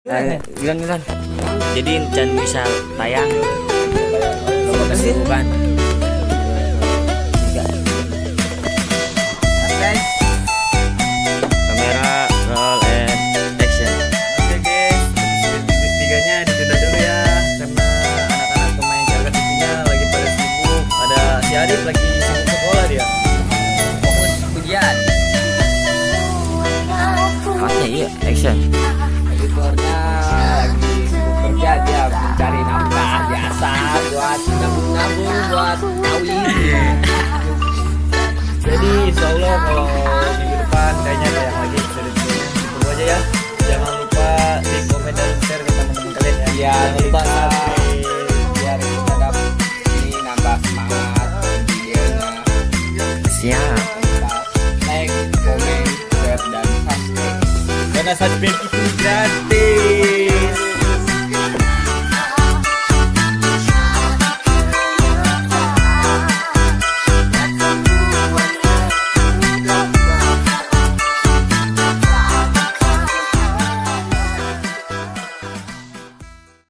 Gilan. Jadi Chan bisa tayang. Coba kasih bukan. Kamera roll and action. Oke guys, episode tiganya ditunda dulu ya karena anak-anak pemain jaga TV-nya lagi pada sibuk. Ada si Arif lagi sibuk sekolah dia. Fokus ujian. Maknya iya action. Editornya lagi sibuk kerja, dia mencari nafkah biasa buat nabung-nabung buat kawin. Jadi insya Allah kalau minggu depan kayaknya tayang lagi episode tunggu aja ya. Jangan lupa di komen dan share ke teman-teman kalian ya. Jangan Jangan lupa lupa biar kita dapat ini nambah semangat videonya. Siap. Like, komen, share dan subscribe. karena subscribe itu gratis.